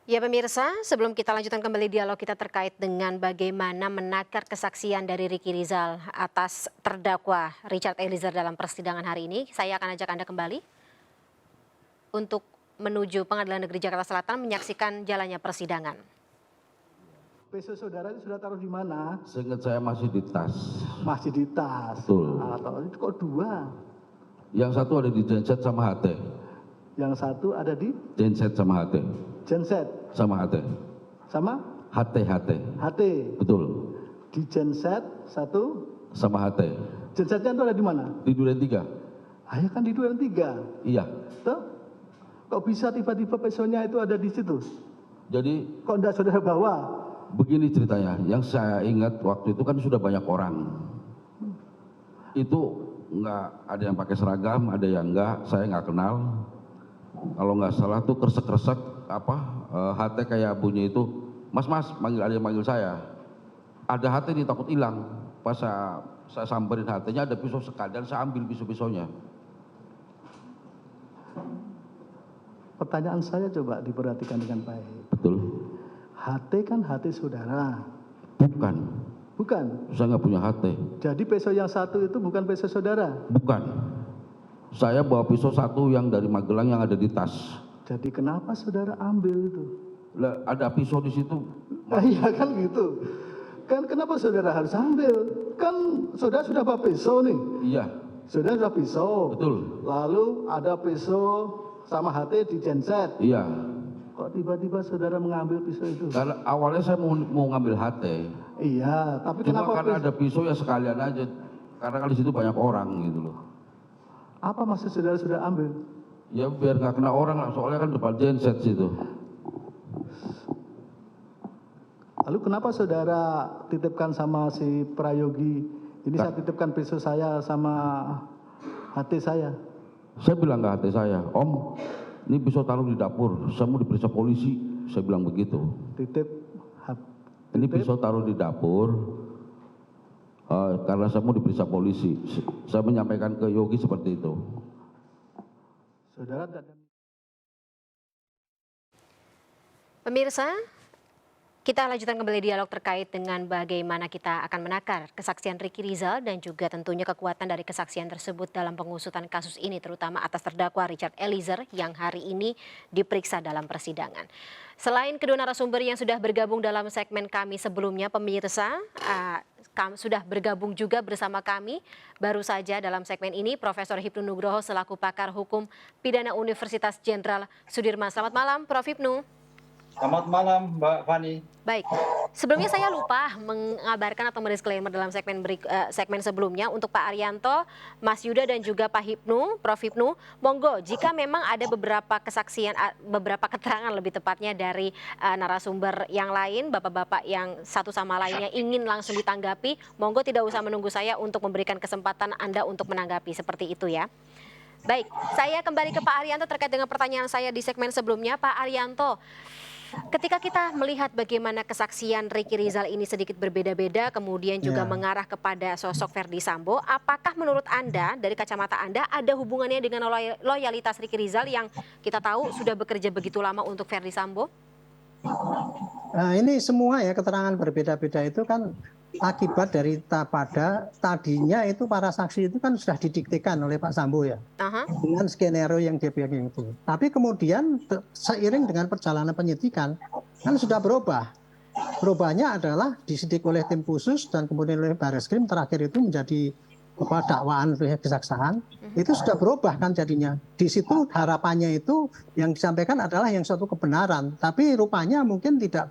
Ya pemirsa, sebelum kita lanjutkan kembali dialog kita terkait dengan bagaimana menakar kesaksian dari Ricky Rizal atas terdakwa Richard Eliezer dalam persidangan hari ini, saya akan ajak Anda kembali untuk menuju Pengadilan Negeri Jakarta Selatan menyaksikan jalannya persidangan. PC saudara itu sudah taruh di mana? Seingat saya masih di tas. Masih di tas. Betul. Atau itu kok dua? Yang satu ada di genset sama HT. Yang satu ada di Genset sama HT. genset Sama HT. sama HT. HT. Betul. Di genset satu, Sama HT. gensetnya itu ada di mana? Di Duren 3. Ah ya kan di 23. Iya. Tuh. Kok bisa tiba-tiba pesonya itu ada di situ? Jadi Kok enggak saudara bawa? begini ceritanya. Yang saya ingat waktu itu kan sudah banyak orang. Itu nggak ada yang pakai seragam, ada yang enggak. Saya nggak kenal. Kalau nggak salah tuh kresek-kresek HT kayak bunyi itu, mas ada yang manggil saya. Ada HT ini takut hilang. Pas saya samperin HT-nya ada pisau sekalian, saya ambil pisau-pisaunya. Pertanyaan saya coba diperhatikan dengan baik. Betul. HT kan HT saudara. Bukan. Bukan. Saya nggak punya HT. Jadi peso yang satu itu bukan peso saudara. Bukan. Saya bawa pisau satu yang dari Magelang yang ada di tas. Jadi kenapa saudara ambil itu? Lah, ada pisau di situ. Iya kan gitu. Kan kenapa saudara harus ambil? Kan saudara sudah bawa pisau nih. Iya. Saudara sudah pisau. Betul. Lalu ada pisau sama HT di genset. Iya. Kok tiba-tiba saudara mengambil pisau itu? Karena awalnya saya mau ngambil HT. Iya, tapi Cuma kenapa karena ada pisau ya sekalian aja. Karena kan di situ banyak orang gitu loh. apa maksud saudara sudah ambil? Ya biar nggak kena orang lah, soalnya kan depan genset situ. Lalu kenapa saudara titipkan sama si Prayogi? Ini saya titipkan pisau saya sama HT saya. Saya bilang ke HT saya, Om, ini pisau taruh di dapur, saya mau diperiksa polisi. Saya bilang begitu. Titip. Ini pisau taruh di dapur, karena saya mau diperiksa polisi. Saya menyampaikan ke Yogi seperti itu. Saudara tidak. Pemirsa, kita lanjutkan kembali dialog terkait dengan bagaimana kita akan menakar kesaksian Ricky Rizal dan juga tentunya kekuatan dari kesaksian tersebut dalam pengusutan kasus ini, terutama atas terdakwa Richard Eliezer yang hari ini diperiksa dalam persidangan. Selain kedua narasumber yang sudah bergabung dalam segmen kami sebelumnya, pemirsa sudah bergabung juga bersama kami baru saja dalam segmen ini Profesor Hipnu Nugroho selaku pakar hukum pidana Universitas Jenderal Sudirman. Selamat malam, Prof. Hipnu. Selamat malam, Mbak Fani. Baik, sebelumnya saya lupa mengabarkan atau mendisklaimer dalam segmen sebelumnya untuk Pak Arianto, Mas Yuda dan juga Pak Hipnu, Prof. Hipnu, monggo jika memang ada beberapa kesaksian, beberapa keterangan lebih tepatnya dari narasumber yang lain, bapak-bapak yang satu sama lainnya ingin langsung ditanggapi, monggo tidak usah menunggu saya untuk memberikan kesempatan Anda untuk menanggapi seperti itu ya. Baik, saya kembali ke Pak Arianto terkait dengan pertanyaan saya di segmen sebelumnya. Pak Arianto, ketika kita melihat bagaimana kesaksian Ricky Rizal ini sedikit berbeda-beda, kemudian juga mengarah kepada sosok Verdi Sambo, apakah menurut Anda, dari kacamata Anda, ada hubungannya dengan loyalitas Ricky Rizal yang kita tahu sudah bekerja begitu lama untuk Verdi Sambo? Nah, ini semua ya keterangan berbeda-beda itu kan akibat dari tadinya itu para saksi itu kan sudah didiktekan oleh Pak Sambo ya, dengan skenario yang dia bikin itu. Tapi kemudian seiring dengan perjalanan penyidikan kan sudah berubah. Berubahnya adalah disidik oleh tim khusus dan kemudian oleh Barreskrim, terakhir itu menjadi dakwaan kejaksaan. Itu sudah berubah kan jadinya. Di situ harapannya itu yang disampaikan adalah yang suatu kebenaran, tapi rupanya mungkin tidak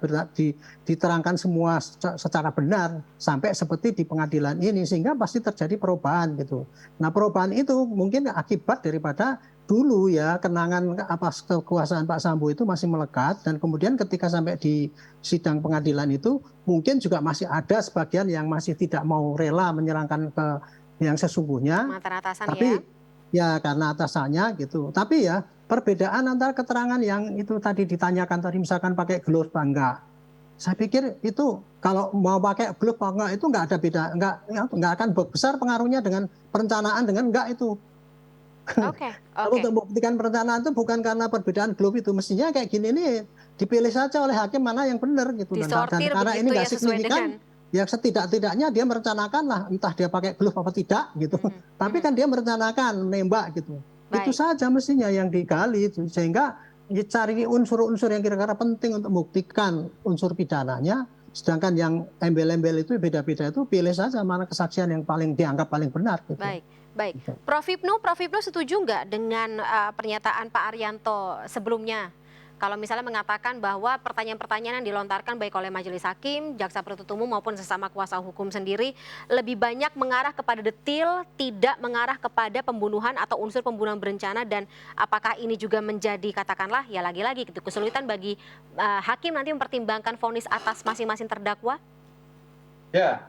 diterangkan semua secara benar sampai seperti di pengadilan ini, sehingga pasti terjadi perubahan gitu. Nah, perubahan itu mungkin akibat daripada dulu ya kenangan kekuasaan Pak Sambo itu masih melekat, dan kemudian ketika sampai di sidang pengadilan itu mungkin juga masih ada sebagian yang masih tidak mau rela menyerahkan ke yang sesungguhnya, tapi ya karena atasannya gitu. Tapi ya perbedaan antara keterangan yang itu tadi ditanyakan tadi, misalkan pakai glove apa enggak, saya pikir itu kalau mau pakai glove apa enggak itu enggak ada beda, enggak akan besar pengaruhnya dengan perencanaan dengan enggak itu. Untuk membuktikan perencanaan itu bukan karena perbedaan glove itu, mestinya kayak gini nih dipilih saja oleh hakim mana yang benar gitu. Dan Disortir karena ini begitu nggak ya, sesuai signifikan, ya setidak-tidaknya dia merencanakan lah, entah dia pakai glove apa tidak gitu. Tapi kan dia merencanakan menembak gitu. Itu Baik. saja mestinya yang digali itu. Sehingga dicari unsur-unsur yang kira-kira penting untuk membuktikan unsur pidananya. Sedangkan yang embel-embel itu beda-beda itu pilih saja mana kesaksian yang paling dianggap paling benar. Gitu. Baik, baik. Prof Hipnu setuju nggak dengan pernyataan Pak Arianto sebelumnya? Kalau misalnya mengatakan bahwa pertanyaan-pertanyaan yang dilontarkan baik oleh majelis hakim, jaksa penuntut umum maupun sesama kuasa hukum sendiri lebih banyak mengarah kepada detil, tidak mengarah kepada pembunuhan atau unsur pembunuhan berencana, dan apakah ini juga menjadi katakanlah ya lagi-lagi gitu kesulitan bagi hakim nanti mempertimbangkan vonis atas masing-masing terdakwa? Ya,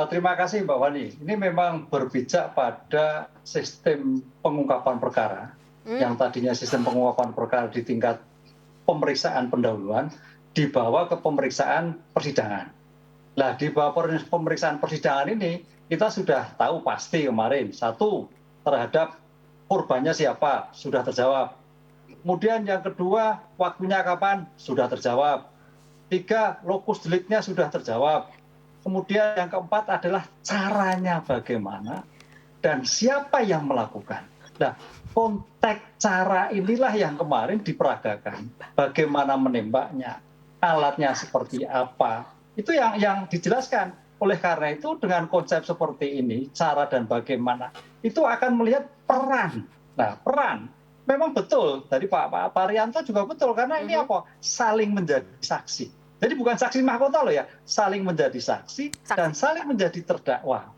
terima kasih Mbak Wani. Ini memang berpijak pada sistem pengungkapan perkara, yang tadinya sistem pengungkapan perkara di tingkat pemeriksaan pendahuluan dibawa ke pemeriksaan persidangan. Nah, di bawah pemeriksaan persidangan ini kita sudah tahu pasti kemarin, satu, terhadap korbannya siapa, sudah terjawab. Kemudian yang kedua, waktunya kapan, sudah terjawab. Tiga, lokus deliknya sudah terjawab. Kemudian yang keempat adalah caranya bagaimana dan siapa yang melakukan. Nah, konteks cara inilah yang kemarin diperagakan. Bagaimana menembaknya, alatnya seperti apa. Itu yang dijelaskan. Oleh karena itu dengan konsep seperti ini, cara dan bagaimana, itu akan melihat peran. Nah, peran memang betul. Tadi Pak Arianto juga betul. Karena ini apa? Saling menjadi saksi. Jadi bukan saksi mahkota loh ya. Saling menjadi saksi. Dan saling menjadi terdakwa.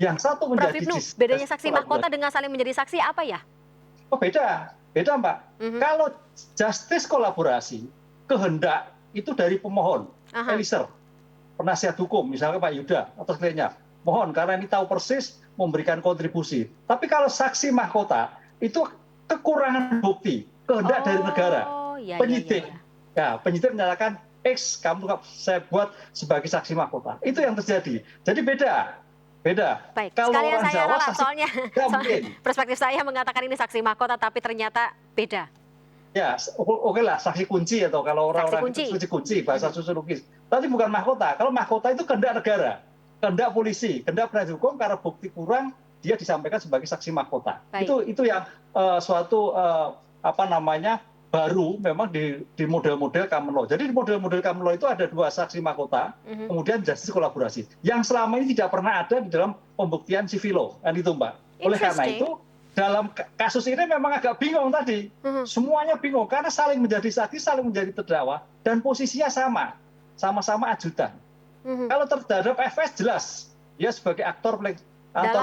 Yang satu menjadi bedanya saksi mahkota dengan saling menjadi saksi apa ya? Oh beda Mbak. Kalau justice kolaborasi, kehendak itu dari pemohon, Eliezer, penasihat hukum, misalnya Pak Yuda atau kliennya, mohon karena ini tahu persis memberikan kontribusi. Tapi kalau saksi mahkota itu kekurangan bukti, kehendak dari negara, penyidik. Ya, penyidik menyatakan X, saya buat sebagai saksi mahkota. Itu yang terjadi. Jadi beda. Baik, kalau sekalian orang saya Jawa, ralat soalnya perspektif saya mengatakan ini saksi mahkota tapi ternyata beda. Ya, oke lah saksi kunci atau kalau orang-orang itu saksi kunci bahasa sosiologis. Tapi bukan mahkota. Kalau mahkota itu kehendak negara, kehendak polisi, kehendak penasihat hukum karena bukti kurang dia disampaikan sebagai saksi mahkota. Itu yang suatu baru memang di model-model common law. Jadi di model-model common law itu ada dua saksi mahkota, kemudian justice kolaborasi. Yang selama ini tidak pernah ada di dalam pembuktian civil law, kan itu Mbak. Oleh karena itu, dalam kasus ini memang agak bingung tadi. Semuanya bingung karena saling menjadi saksi, saling menjadi terdakwa, dan posisinya sama-sama ajudan. Kalau terhadap FS jelas, dia sebagai aktor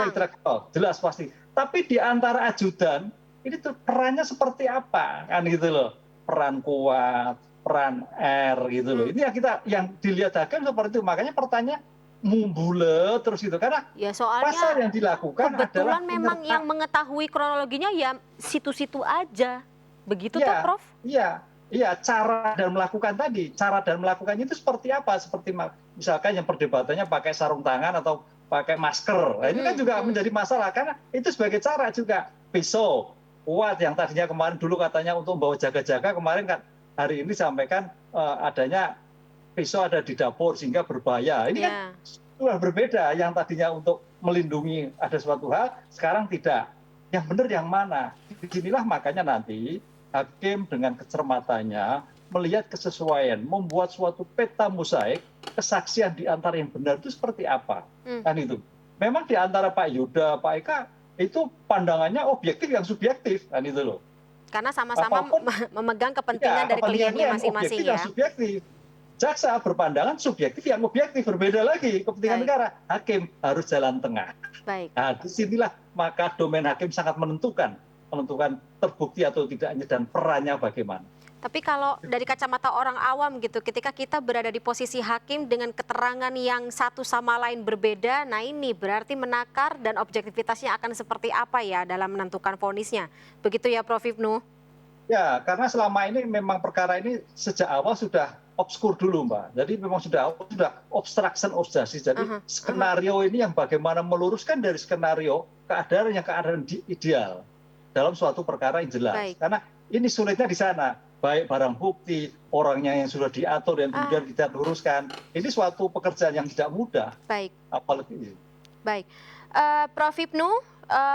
intelektual, jelas pasti. Tapi di antara ajudan, ini perannya seperti apa kan gitu loh, peran kuat, peran R gitu loh. Ini yang dilihat hakim seperti itu. Makanya pertanyaan mumbule terus gitu karena ya soalnya pasal yang dilakukan kebetulan adalah memang yang mengetahui kronologinya ya situ-situ aja. Begitu toh Prof? Iya, cara dan melakukan tadi. Cara dan melakukannya itu seperti apa? Seperti misalkan yang perdebatannya pakai sarung tangan atau pakai masker. Nah, ini kan juga menjadi masalah karena itu sebagai cara juga. Pisau kuat yang tadinya kemarin dulu katanya untuk membawa jaga-jaga, kemarin kan hari ini sampaikan adanya pisau ada di dapur sehingga berbahaya. Ini kan sudah berbeda, yang tadinya untuk melindungi ada suatu hal, sekarang tidak. Yang benar yang mana? Disinilah makanya nanti hakim dengan kecermatannya melihat kesesuaian, membuat suatu peta mosaik kesaksian di antara yang benar itu seperti apa. Kan itu. Memang di antara Pak Yuda, Pak Eka, itu pandangannya objektif yang subjektif, kan itu loh. Karena sama-sama memegang kepentingan dari kliennya masing-masing ya. Subjektif. Jaksa berpandangan subjektif yang objektif, berbeda lagi kepentingan negara. Hakim harus jalan tengah. Baik. Nah, disinilah maka domain hakim sangat menentukan terbukti atau tidaknya dan perannya bagaimana. Tapi kalau dari kacamata orang awam gitu, ketika kita berada di posisi hakim dengan keterangan yang satu sama lain berbeda, nah ini berarti menakar dan objektivitasnya akan seperti apa ya dalam menentukan vonisnya. Begitu ya Prof Hipnu? Ya, karena selama ini memang perkara ini sejak awal sudah obskur dulu Mbak. Jadi memang sudah obstruction of justice. Jadi skenario ini yang bagaimana meluruskan dari skenario keadaan ideal dalam suatu perkara yang jelas. Karena ini sulitnya di sana. baik barang bukti, orangnya yang sudah diatur dan kemudian kita luruskan. Ini suatu pekerjaan yang tidak mudah. Baik. Apalagi. Baik. Prof. Hipnu,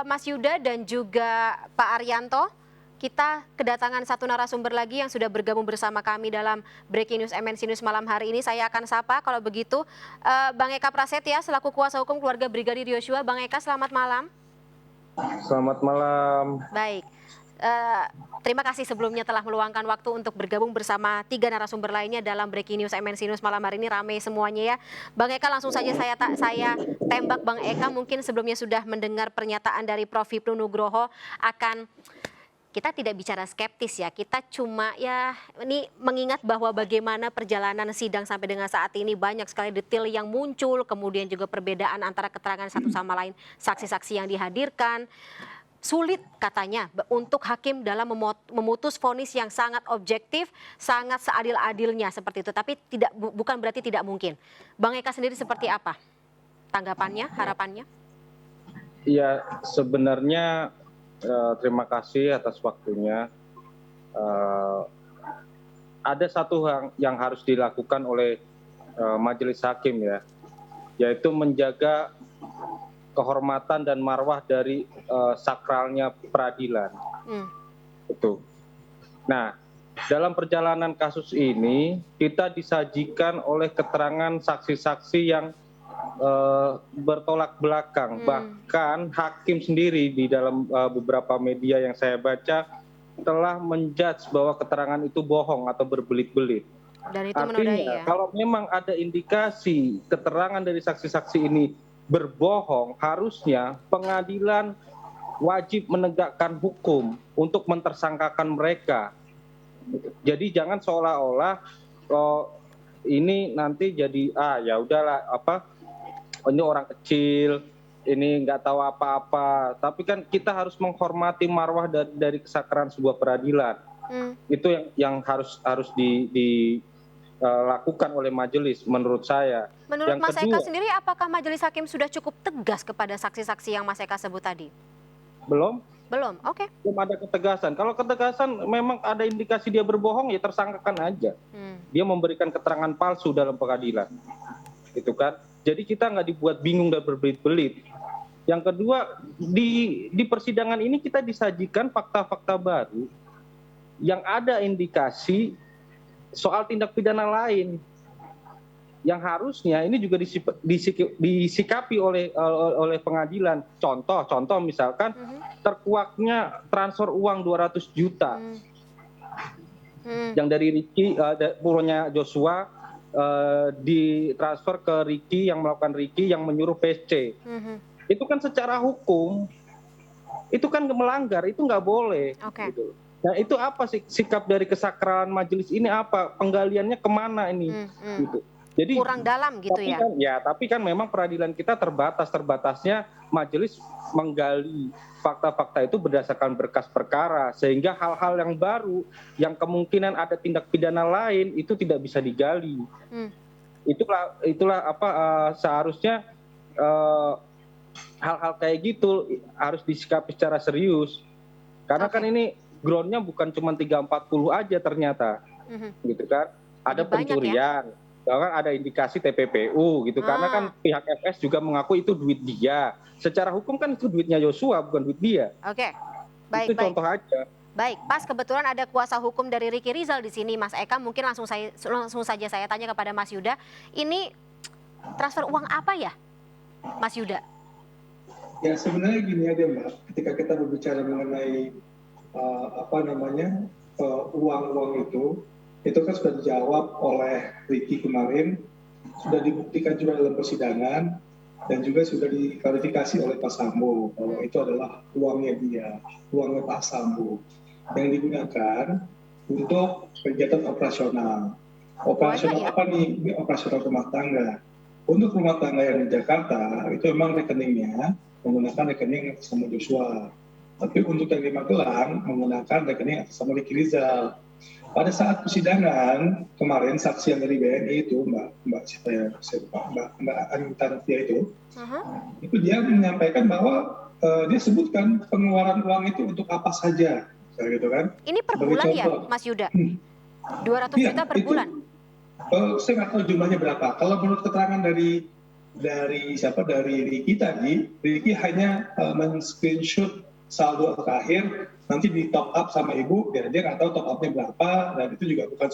Mas Yuda dan juga Pak Arianto, kita kedatangan satu narasumber lagi yang sudah bergabung bersama kami dalam Breaking News MNC News malam hari ini. Saya akan sapa kalau begitu Bang Eka Prasetya selaku kuasa hukum keluarga Brigadir Yosua. Bang Eka, selamat malam. Selamat malam. Baik. Terima kasih sebelumnya telah meluangkan waktu untuk bergabung bersama 3 narasumber lainnya dalam Breaking News MNC News malam hari ini. Ramai semuanya ya. Bang Eka, langsung saja saya tembak Bang Eka, mungkin sebelumnya sudah mendengar pernyataan dari Prof. Hipnu Nugroho akan, kita tidak bicara skeptis ya, kita cuma ya ini mengingat bahwa bagaimana perjalanan sidang sampai dengan saat ini banyak sekali detail yang muncul, kemudian juga perbedaan antara keterangan satu sama lain saksi-saksi yang dihadirkan. Sulit katanya untuk hakim dalam memutus vonis yang sangat objektif, sangat seadil-adilnya seperti itu. Tapi bukan berarti tidak mungkin. Bang Eka sendiri seperti apa tanggapannya, harapannya? Ya, sebenarnya terima kasih atas waktunya. Ada satu yang harus dilakukan oleh majelis hakim ya, yaitu menjaga kehormatan dan marwah dari sakralnya peradilan. Itu. Nah, dalam perjalanan kasus ini kita disajikan oleh keterangan saksi-saksi yang bertolak belakang. Bahkan hakim sendiri di dalam beberapa media yang saya baca telah menjudge bahwa keterangan itu bohong atau berbelit-belit. Dan itu artinya menodai ya. Kalau memang ada indikasi keterangan dari saksi-saksi ini berbohong, harusnya pengadilan wajib menegakkan hukum untuk mentersangkakan mereka. Jadi jangan seolah-olah ini nanti jadi ya udahlah ini orang kecil, ini nggak tahu apa-apa. Tapi kan kita harus menghormati marwah dari kesakralan sebuah peradilan. Itu yang harus dilakukan oleh majelis menurut saya. Menurut Mas Eka sendiri, apakah majelis hakim sudah cukup tegas kepada saksi-saksi yang Mas Eka sebut tadi? Belum. Oke. Belum ada ketegasan. Kalau ketegasan memang ada indikasi dia berbohong, ya tersangkakan aja. Dia memberikan keterangan palsu dalam pengadilan. Gitu kan. Jadi kita nggak dibuat bingung dan berbelit-belit. Yang kedua, di persidangan ini kita disajikan fakta-fakta baru yang ada indikasi soal tindak pidana lain yang harusnya ini juga disikapi oleh pengadilan. Contoh misalkan terkuaknya transfer uang 200 juta yang dari Ricky, puronya Joshua, ditransfer ke Ricky, yang melakukan Ricky, yang menyuruh PSC. Itu kan secara hukum itu kan melanggar, itu nggak boleh. Gitu. Nah itu apa sih sikap dari kesakralan majelis ini, apa penggaliannya kemana ini? Gitu. Jadi kurang dalam gitu ya. Tapi kan memang peradilan kita terbatasnya majelis menggali fakta-fakta itu berdasarkan berkas perkara, sehingga hal-hal yang baru yang kemungkinan ada tindak pidana lain itu tidak bisa digali. Itulah seharusnya hal-hal kayak gitu harus disikapi secara serius. Karena kan ini groundnya bukan cuma 340 aja ternyata. Gitu kan. Ada pencurian. Bahkan ada indikasi TPPU gitu, karena kan pihak FS juga mengaku itu duit dia. Secara hukum kan itu duitnya Joshua, bukan duit dia. Oke, baik. Itu contoh aja. Baik, pas kebetulan ada kuasa hukum dari Ricky Rizal di sini, Mas Eka. Mungkin langsung saja saya tanya kepada Mas Yuda. Ini transfer uang apa ya, Mas Yuda? Ya sebenarnya gini aja Mbak, ketika kita berbicara mengenai uang-uang itu kan sudah dijawab oleh Ricky kemarin, sudah dibuktikan juga dalam persidangan, dan juga sudah diklarifikasi oleh Pak Sambo bahwa itu adalah uangnya Pak Sambo, yang digunakan untuk kegiatan operasional. Operasional apa nih? Operasional rumah tangga. Untuk rumah tangga yang di Jakarta, itu memang rekeningnya menggunakan rekening atas nama Joshua. Tapi untuk yang di Magelang menggunakan rekening atas nama Ricky Rizal. Pada saat persidangan kemarin, saksi yang dari BNI itu Mbak Anita Novia itu dia menyampaikan bahwa dia sebutkan pengeluaran uang itu untuk apa saja. gitu kan. Ini per Sebagai bulan ya, contoh. Mas Yuda? 200 Iya, juta per itu, bulan? saya nggak tahu jumlahnya berapa. Kalau menurut keterangan dari Ricky tadi, Ricky hanya men-screenshot saldo terakhir, nanti di top up sama ibu, dia nggak tahu top upnya berapa, dan itu juga bukan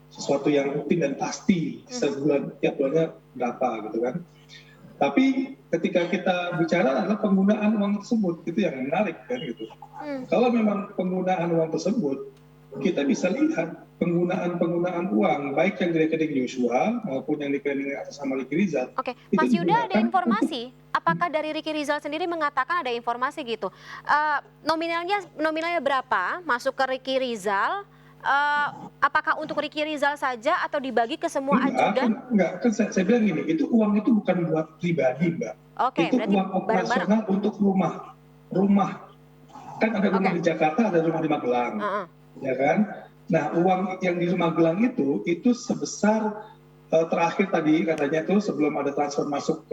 sesuatu yang rutin dan pasti sebulan tiap bulannya berapa gitu kan. Tapi ketika kita bicara adalah penggunaan uang tersebut, itu yang menarik kan gitu. Kalau memang penggunaan uang tersebut, kita bisa lihat penggunaan uang baik yang di rekening Joshua maupun yang di rekening atas nama Ricky Rizal. Oke, Mas Yuda ada informasi? Apakah dari Ricky Rizal sendiri mengatakan ada informasi gitu? Nominalnya berapa masuk ke Ricky Rizal? Apakah untuk Ricky Rizal saja atau dibagi ke semua ajudan? Enggak, kan saya bilang gini, itu uang itu bukan buat pribadi, Mbak. Oke, itu berarti uang operasional untuk rumah. Kan ada rumah di Jakarta, ada rumah di Magelang, ya kan? Nah, uang yang di Magelang itu sebesar terakhir tadi katanya itu sebelum ada transfer masuk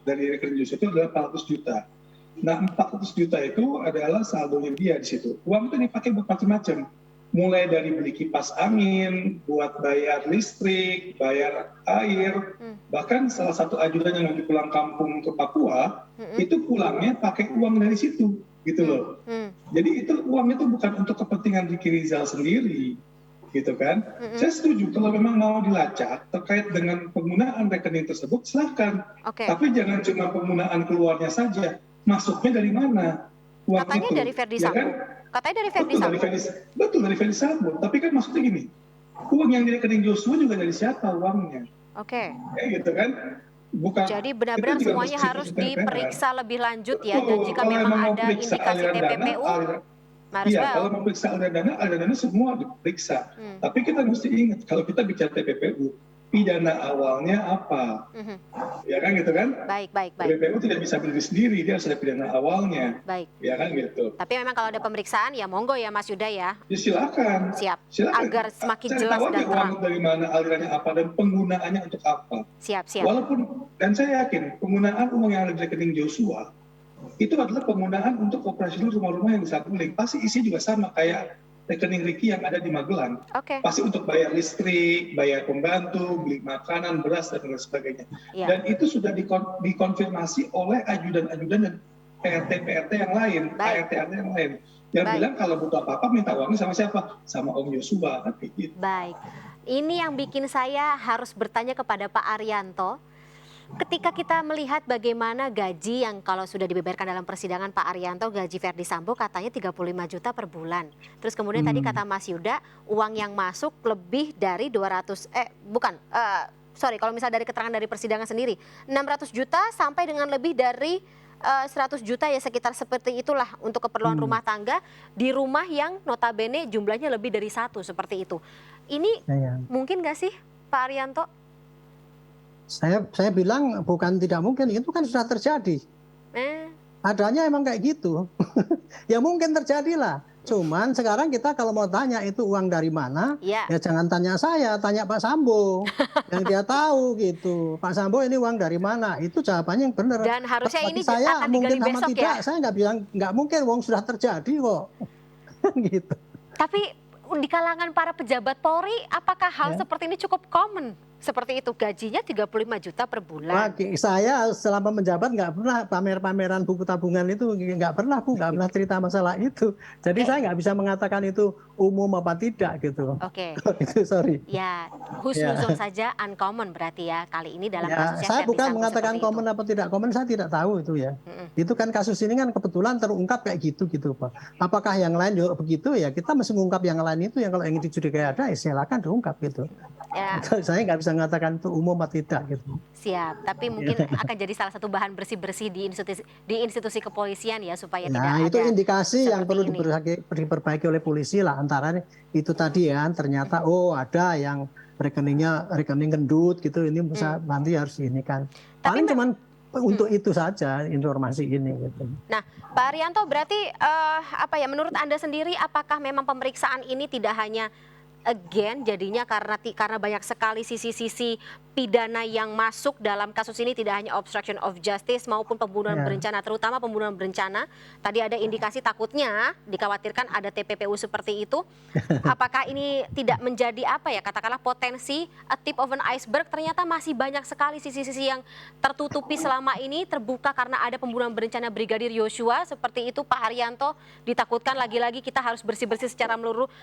dari rekening Joshua itu adalah 400 juta. Nah, 400 juta itu adalah saldonya dia di situ. Uang itu dipakai buat macam-macam. Mulai dari beli kipas angin, buat bayar listrik, bayar air, bahkan salah satu ajudan yang lagi pulang kampung ke Papua, itu pulangnya pakai uang dari situ, gitu loh. Jadi itu uang itu bukan untuk kepentingan Ricky Rizal sendiri, gitu kan. Saya setuju kalau memang mau dilacak terkait dengan penggunaan rekening tersebut, silahkan. Tapi jangan cuma penggunaan keluarnya saja, masuknya dari mana uang katanya itu. dari Verdi Sambo. Ya kan? Katanya dari Verdi Sambo. Betul, dari Verdi Sambo. Tapi kan maksudnya gini, uang yang di rekening Joshua juga dari siapa uangnya? Oke. Gitu kan? Bukan. Jadi benar-benar semuanya harus diperiksa lebih lanjut ya. Dan jika Kalau memang mau ada periksa indikasi aliran TPPU, iya, kalau mau periksa aliran dana semua diperiksa. Tapi kita mesti ingat, kalau kita bicara TPPU, pidana awalnya apa? Ya kan gitu kan? Baik. TPPU tidak bisa berdiri sendiri, dia harus ada pidana awalnya. Baik. Ya kan gitu. Tapi memang kalau ada pemeriksaan ya monggo ya Mas Yuda ya. Ya silakan. Siap. Silakan. Agar semakin Saya jelas tahu dan aja terang. uang dari mana, alirannya apa, dan penggunaannya untuk apa. Siap. Walaupun, dan saya yakin penggunaan uang yang ada di rekening Joshua itu adalah penggunaan untuk operasional rumah-rumah yang di Saguling. Pasti isi juga sama kayak rekening Ricky yang ada di Magelang. Pasti untuk bayar listrik, bayar pembantu, beli makanan, beras, dan lain sebagainya. Dan itu sudah dikonfirmasi oleh ajudan-ajudan dan PRT yang lain, ART yang lain. Yang bilang kalau butuh apa-apa minta uangnya sama siapa? Sama Om Joshua. Gitu. Baik. Ini yang bikin saya harus bertanya kepada Pak Arianto. Ketika kita melihat bagaimana gaji yang kalau sudah dibeberkan dalam persidangan Pak Arianto, gaji Verdi Sambo katanya 35 juta per bulan. Terus kemudian tadi kata Mas Yuda, uang yang masuk lebih dari 200, kalau misalnya dari keterangan dari persidangan sendiri, 600 juta sampai dengan lebih dari 100 juta ya, sekitar seperti itulah untuk keperluan rumah tangga di rumah yang notabene jumlahnya lebih dari satu seperti itu. Ini mungkin nggak sih Pak Arianto? Saya bilang bukan tidak mungkin, itu kan sudah terjadi. Adanya emang kayak gitu. Ya mungkin terjadi lah. Cuman sekarang kita kalau mau tanya itu uang dari mana, ya jangan tanya saya, tanya Pak Sambo. Yang dia tahu gitu. Pak Sambo ini uang dari mana? Itu jawabannya yang benar. Dan harusnya ini saya akan mungkin digali sama besok tidak, ya? saya nggak bilang nggak mungkin, uang sudah terjadi kok. Gitu. Tapi di kalangan para pejabat Polri, apakah hal seperti ini cukup common? Seperti itu, gajinya 35 juta per bulan. Saya selama menjabat nggak pernah pameran buku tabungan itu, nggak pernah cerita masalah itu. Jadi saya nggak bisa mengatakan itu umum apa tidak gitu. Itu sorry. Ya, husnuzon saja uncommon berarti ya kali ini dalam kasusnya. Saya bukan mengatakan common apa tidak common, saya tidak tahu itu ya. Itu kan kasus ini kan kebetulan terungkap kayak gitu Pak. Apakah yang lain juga begitu ya? Kita mesti mengungkap yang lain itu, yang kalau ingin dicurigai ada, ya silakan diungkap gitu. Saya nggak bisa mengatakan itu umum atau tidak gitu. Siap, tapi mungkin akan jadi salah satu bahan bersih-bersih di institusi kepolisian ya, supaya tidak ada. Nah, itu indikasi yang perlu diperbaiki oleh polisi lah, antara itu tadi ya, ternyata ada yang rekening gendut gitu, ini bisa nanti harus ini kan. Paling cuman untuk itu saja informasi ini gitu. Nah, Pak Arianto berarti menurut Anda sendiri apakah memang pemeriksaan ini tidak hanya again jadinya karena banyak sekali sisi-sisi pidana yang masuk dalam kasus ini, tidak hanya obstruction of justice maupun pembunuhan berencana, terutama pembunuhan berencana. Tadi ada indikasi takutnya dikhawatirkan ada TPPU seperti itu. Apakah ini tidak menjadi katakanlah potensi a tip of an iceberg, ternyata masih banyak sekali sisi-sisi yang tertutupi selama ini terbuka karena ada pembunuhan berencana Brigadir Yosua seperti itu Pak Haryanto. Ditakutkan lagi-lagi kita harus bersih-bersih secara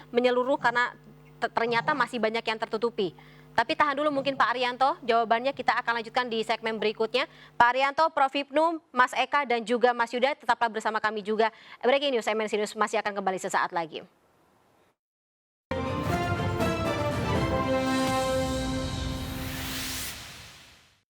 menyeluruh karena ternyata masih banyak yang tertutupi. Tapi tahan dulu mungkin Pak Haryanto, jawabannya kita akan lanjutkan di segmen berikutnya. Pak Haryanto, Prof. Hipnu, Mas Eka dan juga Mas Yuda tetaplah bersama kami juga. Breaking News, MNC News masih akan kembali sesaat lagi.